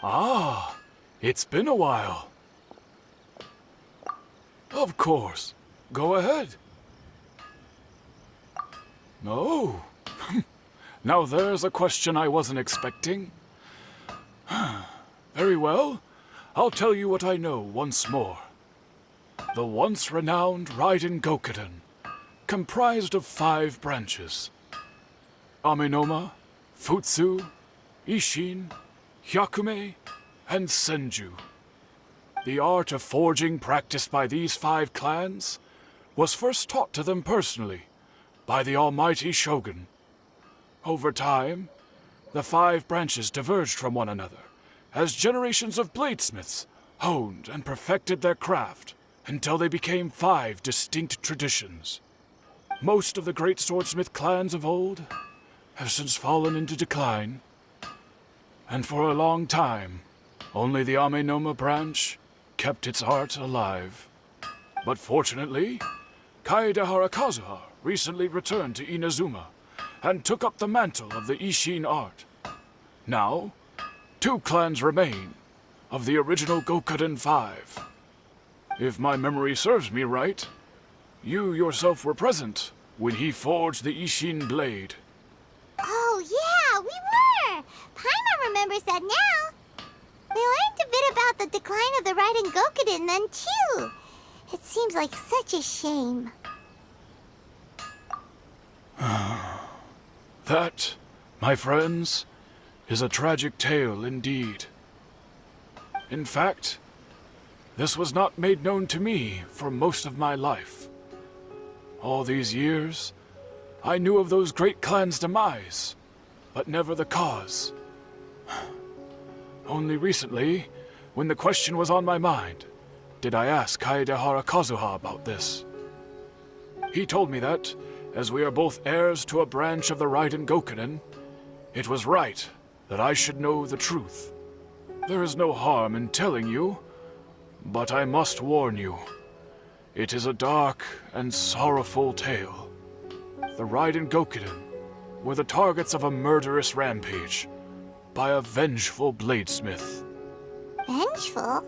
Ah, it's been a while. Of course. Go ahead. Oh. Now there's a question I wasn't expecting. Very well. I'll tell you what I know once more. The once renowned Raiden Gokuden, comprised of 5 branches. Amenoma, Futsu, Ishin, Hyakume, and Senju. The art of forging practiced by these 5 clans was first taught to them personally by the almighty Shogun. Over time, the 5 branches diverged from one another as generations of bladesmiths honed and perfected their craft until they became 5 distinct traditions. Most of the great swordsmith clans of old have since fallen into decline, and for a long time, only the Amenoma branch kept its art alive. But fortunately, Kaedehara Kazuha recently returned to Inazuma and took up the mantle of the Ishin art. Now, 2 clans remain of the original Gokuden 5. If my memory serves me right, you yourself were present when he forged the Ishin blade. Oh yeah, we were! Paimon remembers that now. We learned a bit about the decline of the Raiden Gokuden then too. It seems like such a shame. That, my friends, is a tragic tale indeed. In fact, this was not made known to me for most of my life. All these years, I knew of those great clans' demise, but never the cause. Only recently, when the question was on my mind, did I ask Kaedehara Kazuha about this. He told me that, as we are both heirs to a branch of the Raiden Gokuden, it was right that I should know the truth. There is no harm in telling you, but I must warn you. It is a dark and sorrowful tale. The Raiden Gokuden were the targets of a murderous rampage by a vengeful bladesmith. Vengeful?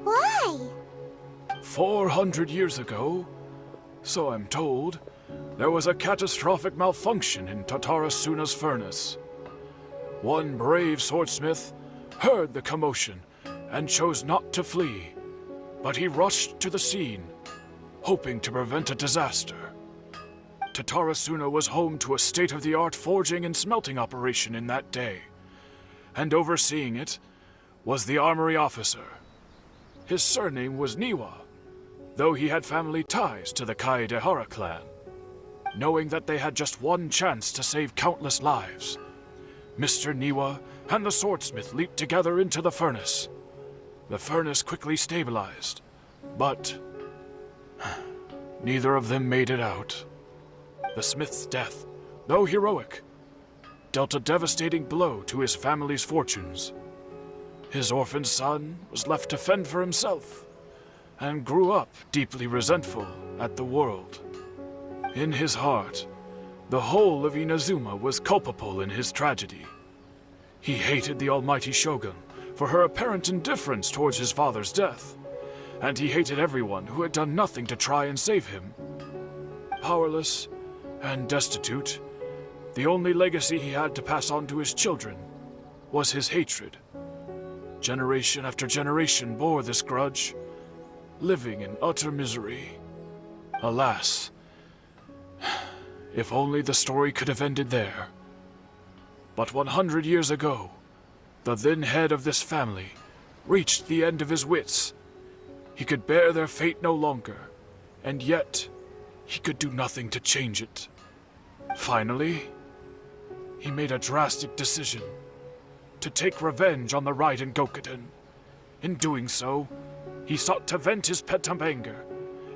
Why? 400 years ago, so I'm told, there was a catastrophic malfunction in Tatarasuna's furnace. One brave swordsmith heard the commotion and chose not to flee, but he rushed to the scene, hoping to prevent a disaster. Tatarasuna was home to a state-of-the-art forging and smelting operation in that day, and overseeing it was the armory officer. His surname was Niwa, though he had family ties to the Kaedehara clan. Knowing that they had just one chance to save countless lives, Mr. Niwa and the swordsmith leaped together into the furnace. The furnace quickly stabilized, but neither of them made it out. The smith's death, though heroic, dealt a devastating blow to his family's fortunes. His orphaned son was left to fend for himself, and grew up deeply resentful at the world. In his heart, the whole of Inazuma was culpable in his tragedy. He hated the almighty Shogun for her apparent indifference towards his father's death, and he hated everyone who had done nothing to try and save him. Powerless and destitute, the only legacy he had to pass on to his children was his hatred. Generation after generation bore this grudge, living in utter misery. Alas, if only the story could have ended there. But 100 years ago, the then head of this family reached the end of his wits. He could bear their fate no longer, and yet he could do nothing to change it. Finally, he made a drastic decision to take revenge on the Raiden Gokuden. In doing so, he sought to vent his pent-up anger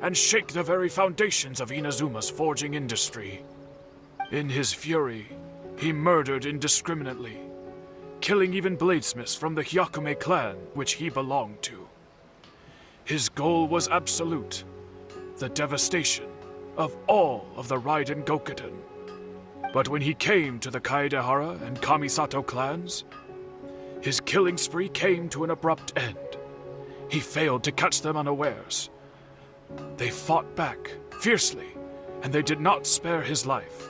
and shake the very foundations of Inazuma's forging industry. In his fury, he murdered indiscriminately, killing even bladesmiths from the Hyakume clan which he belonged to. His goal was absolute, the devastation of all of the Raiden Gokuden. But when he came to the Kaedehara and Kamisato clans, his killing spree came to an abrupt end. He failed to catch them unawares. They fought back, fiercely, and they did not spare his life.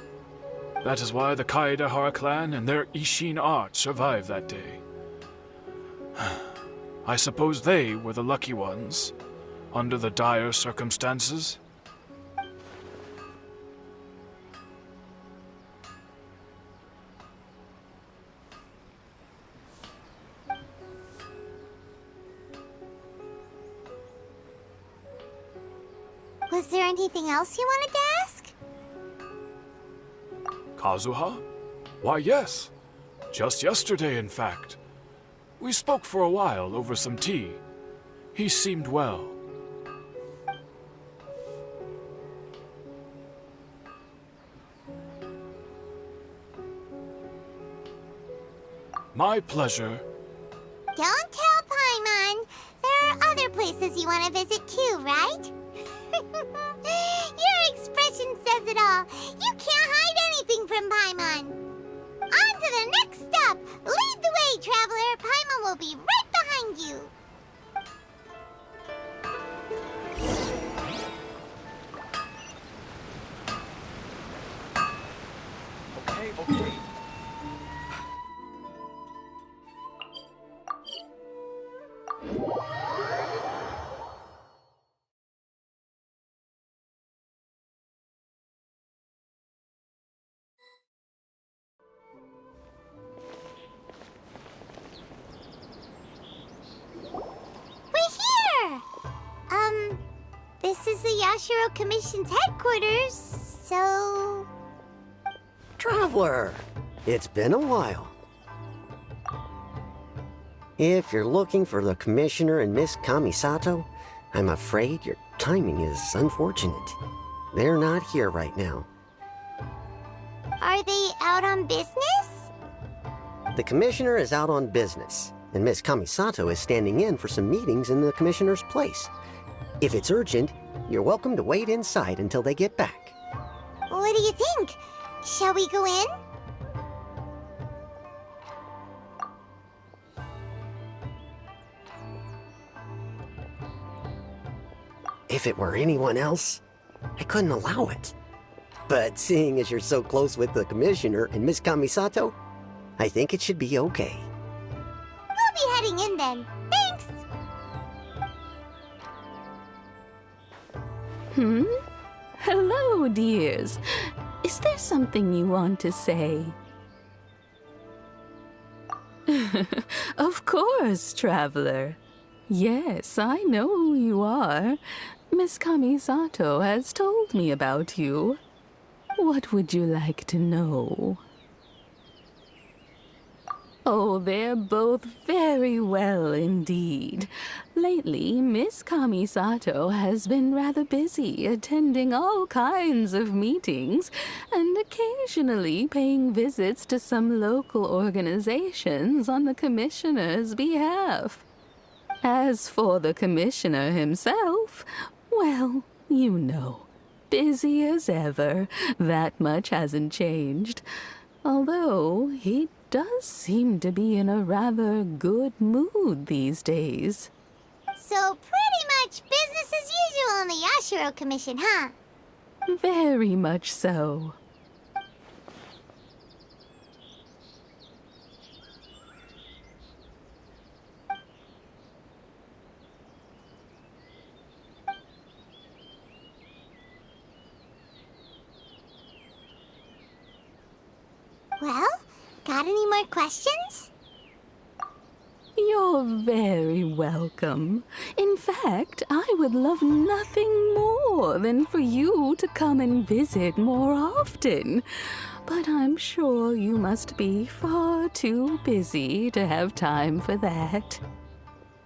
That is why the Kaedahara clan and their Ishin art survived that day. I suppose they were the lucky ones, under the dire circumstances. Was there anything else you wanted to ask? Kazuha? Why, yes. Just yesterday, in fact. We spoke for a while over some tea. He seemed well. My pleasure. Don't tell Paimon. There are other places you want to visit too, right? Your expression says it all. You can't hide anything from Paimon. On to the next stop. Lead the way, traveler. Paimon will be right behind you. Okay. This is the Yashiro Commission's headquarters, so... Traveler, it's been a while. If you're looking for the Commissioner and Miss Kamisato, I'm afraid your timing is unfortunate. They're not here right now. Are they out on business? The Commissioner is out on business, and Miss Kamisato is standing in for some meetings in the Commissioner's place. If it's urgent, you're welcome to wait inside until they get back. What do you think? Shall we go in? If it were anyone else, I couldn't allow it. But seeing as you're so close with the Commissioner and Miss Kamisato, I think it should be okay. We'll be heading in then. Thanks! Hello, dears. Is there something you want to say? Of course, traveler. Yes, I know who you are. Miss Kamisato has told me about you. What would you like to know? Oh, they're both very well indeed. Lately, Miss Kamisato has been rather busy attending all kinds of meetings and occasionally paying visits to some local organizations on the Commissioner's behalf. As for the Commissioner himself, well, you know, busy as ever. That much hasn't changed. Although he does seem to be in a rather good mood these days. So pretty much business as usual on the Yashiro Commission, huh? Very much so. Well, got any more questions? You're very welcome. In fact, I would love nothing more than for you to come and visit more often. But I'm sure you must be far too busy to have time for that.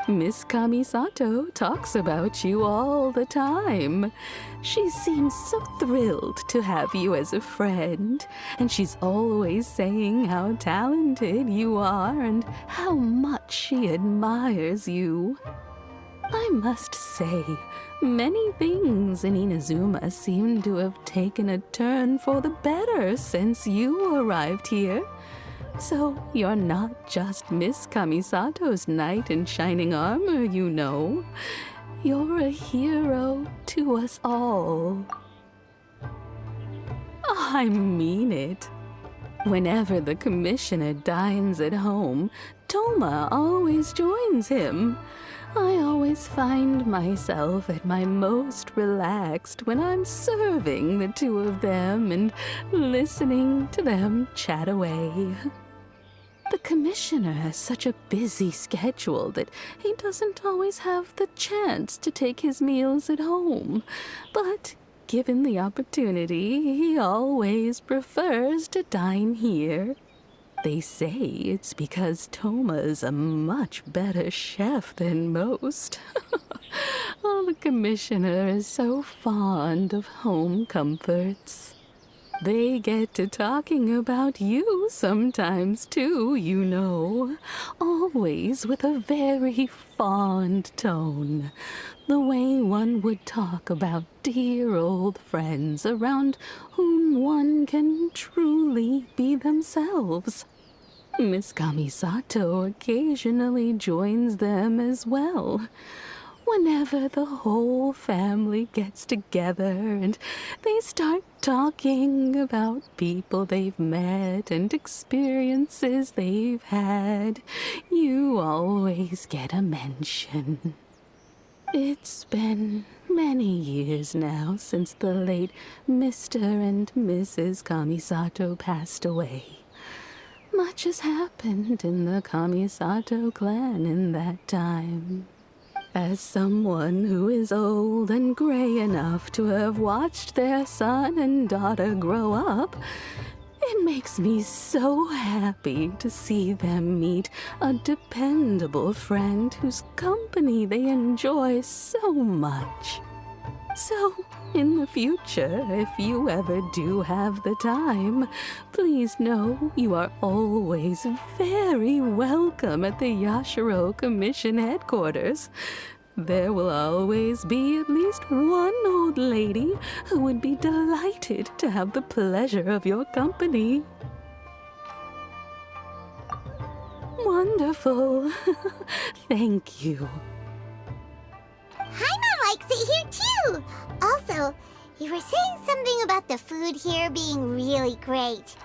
Miss Kamisato talks about you all the time. She seems so thrilled to have you as a friend, and she's always saying how talented you are and how much she admires you. I must say, many things in Inazuma seem to have taken a turn for the better since you arrived here. So you're not just Miss Kamisato's knight in shining armor, you know. You're a hero to us all. I mean it. Whenever the commissioner dines at home, Toma always joins him. I always find myself at my most relaxed when I'm serving the two of them and listening to them chat away. The commissioner has such a busy schedule that he doesn't always have the chance to take his meals at home, but given the opportunity, he always prefers to dine here. They say it's because Toma's a much better chef than most. Oh, the commissioner is so fond of home comforts. They get to talking about you sometimes, too, you know. Always with a very fond tone. The way one would talk about dear old friends around whom one can truly be themselves. Miss Kamisato occasionally joins them as well. Whenever the whole family gets together and they start talking about people they've met and experiences they've had, you always get a mention. It's been many years now since the late Mr. and Mrs. Kamisato passed away. Much has happened in the Kamisato clan in that time. As someone who is old and gray enough to have watched their son and daughter grow up, it makes me so happy to see them meet a dependable friend whose company they enjoy so much. So, in the future, if you ever do have the time, please know you are always very welcome at the Yashiro Commission headquarters. There will always be at least one old lady who would be delighted to have the pleasure of your company. Wonderful. Thank you. Paimon likes it here too! Also, you were saying something about the food here being really great.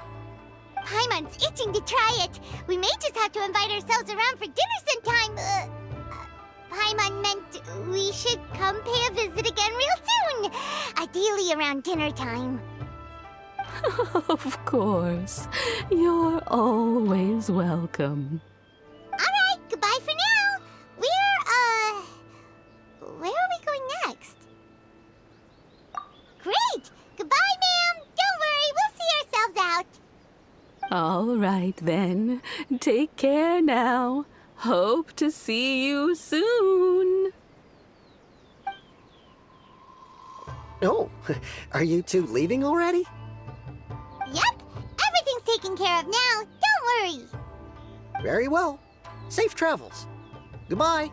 Paimon's itching to try it. We may just have to invite ourselves around for dinner sometime. Paimon meant we should come pay a visit again real soon. Ideally around dinner time. Of course. You're always welcome. Alright, goodbye for now. Where are we going next? Great! Goodbye, ma'am! Don't worry, we'll see ourselves out. All right, then. Take care now. Hope to see you soon. Oh, are you two leaving already? Yep, everything's taken care of now. Don't worry. Very well. Safe travels. Goodbye.